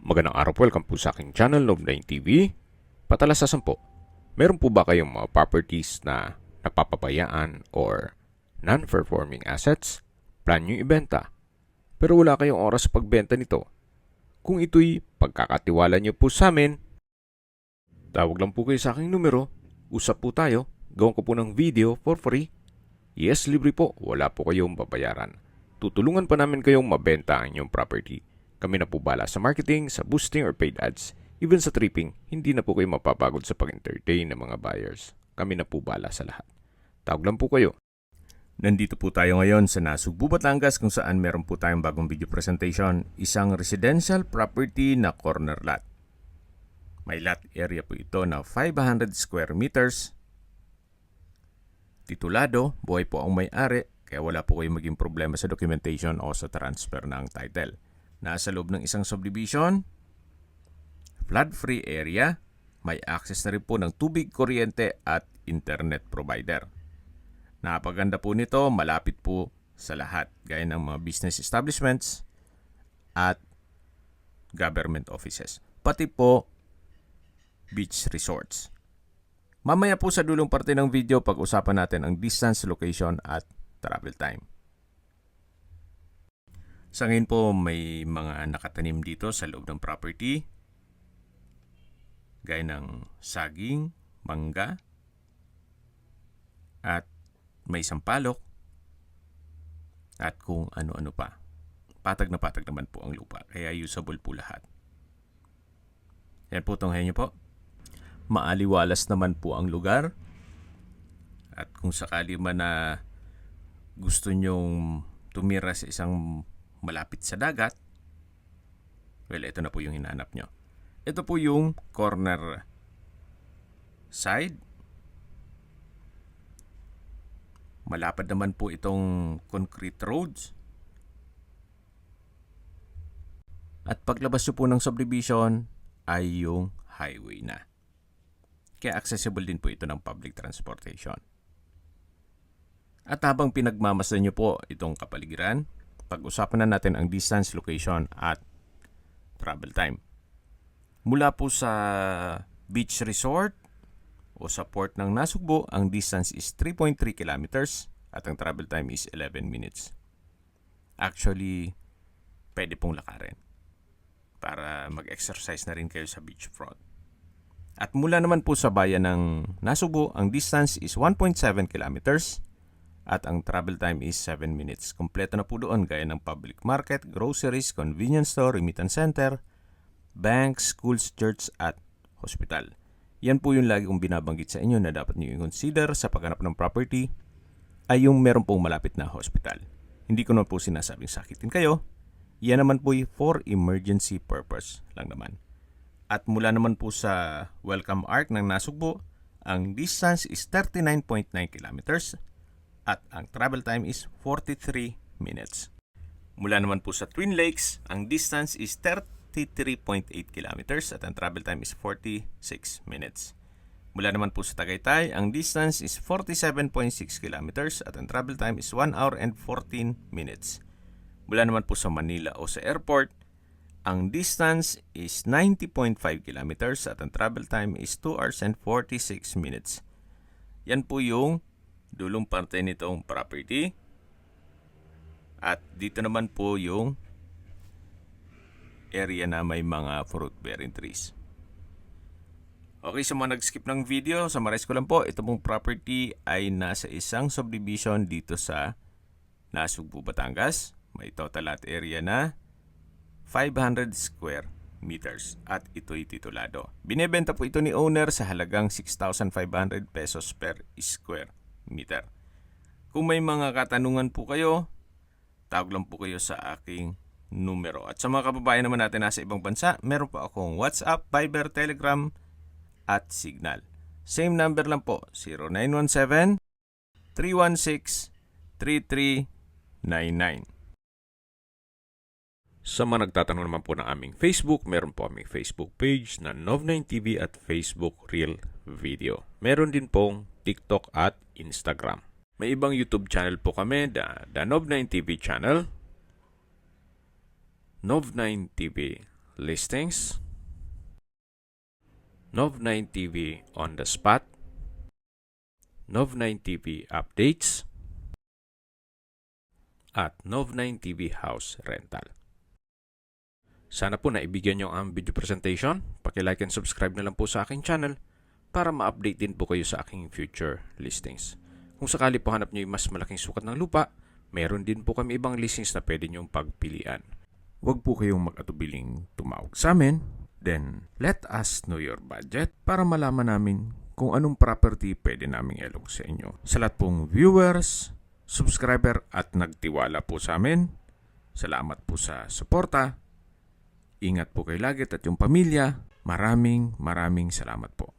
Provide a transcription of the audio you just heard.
Magandang araw po, welcome po sa aking channel, Nov9 TV. Patalasasan po, meron po ba kayong mga properties na napapabayaan or non-performing assets? Plan nyo ibenta, pero wala kayong oras sa pagbenta nito. Kung ito'y pagkakatiwala nyo po sa amin, tawag lang po kayo sa aking numero, usap po tayo, gawin ko po ng video for free. Yes, libre po, wala po kayong babayaran. Tutulungan pa namin kayong mabenta ang inyong property. Kami na po bala sa marketing, sa boosting or paid ads. Even sa tripping, hindi na po kayo mapapagod sa pag-entertain ng mga buyers. Kami na po bala sa lahat. Tawag lang po kayo. Nandito po tayo ngayon sa Nasugbu, Batangas kung saan meron po tayong bagong video presentation. Isang residential property na corner lot. May lot area po ito na 500 square meters. Titulado, buhay po ang may-ari, kaya wala po kayong maging problema sa documentation o sa transfer ng title. Nasa loob ng isang subdivision, flood-free area, may access na rin po ng tubig, kuryente at internet provider. Napaganda po nito, malapit po sa lahat, gaya ng mga business establishments at government offices, pati po beach resorts. Mamaya po sa dulong parte ng video, pag-usapan natin ang distance, location at travel time. Sa ngayon po, may mga nakatanim dito sa loob ng property, gaya ng saging, mangga, at may sampalok, at kung ano-ano pa. Patag na patag naman po ang lupa, kaya usable po lahat. Yan po, tunghayan niyo po. Maaliwalas naman po ang lugar. At kung sakali man na gusto nyong tumira sa isang malapit sa dagat, well, ito na po yung hinahanap nyo. Ito po yung corner side. Malapad naman po itong concrete roads. At paglabas nyo po ng subdivision ay yung highway na. Kaya accessible din po ito ng public transportation. At habang pinagmamasdan nyo po itong kapaligiran, pag-usapan na natin ang distance, location at travel time. Mula po sa beach resort o sa port ng Nasugbu, ang distance is 3.3 kilometers at ang travel time is 11 minutes. Actually, pwede pong lakarin para mag-exercise na rin kayo sa beachfront. At mula naman po sa bayan ng Nasugbu, ang distance is 1.7 kilometers at ang travel time is 7 minutes. Kompleto na po doon gaya ng public market, groceries, convenience store, remittance center, banks, schools, church at hospital. Yan po yung lagi kong binabanggit sa inyo na dapat niyo i-consider sa paghanap ng property ay yung meron pong malapit na hospital. Hindi ko naman po sinasabing sakitin kayo. Yan naman po for emergency purpose lang naman. At mula naman po sa Welcome Arc ng Nasugbu, ang distance is 39.9 kilometers at ang travel time is 43 minutes. Mula naman po sa Twin Lakes, ang distance is 33.8 kilometers at ang travel time is 46 minutes. Mula naman po sa Tagaytay, ang distance is 47.6 kilometers at ang travel time is 1 hour and 14 minutes. Mula naman po sa Manila o sa airport, ang distance is 90.5 kilometers at ang travel time is 2 hours and 46 minutes. Yan po yung dulong parte nitong property. At dito naman po yung area na may mga fruit-bearing trees. Okay, sa mga nag-skip ng video, summarize ko lang po, ito pong property ay nasa isang subdivision dito sa Nasugbu, Batangas. May total lot area na 500 square meters at ito'y titulado. Binebenta po ito ni owner sa halagang 6,500 pesos per square meter. Kung may mga katanungan po kayo, tawag lang po kayo sa aking numero. At sa mga kababayan naman natin nasa ibang bansa, meron po akong WhatsApp, Viber, Telegram at Signal. Same number lang po, 0917-316-3399. Sa mga nagtatanong naman po ng aming Facebook, meron po aming Facebook page na Nov9 TV at Facebook Real Video. Meron din pong TikTok at Instagram. May ibang YouTube channel po kami, the Nov9 TV channel, Nov9 TV listings, Nov9 TV on the spot, Nov9 TV updates, at Nov9 TV house rental. Sana po naibigyan nyo ang video presentation. Paki-like and subscribe na lang po sa aking channel para ma-update din po kayo sa aking future listings. Kung sakali po hanap nyo yung mas malaking sukat ng lupa, meron din po kami ibang listings na pwede nyong pagpilian. Huwag po kayong mag-atubiling tumawag sa amin. Then, let us know your budget para malaman namin kung anong property pwede naming ilog sa inyo. Sa lahat pong viewers, subscriber at nagtiwala po sa amin, salamat po sa suporta. Ingat po kayo lagi at yung pamilya. Maraming salamat po.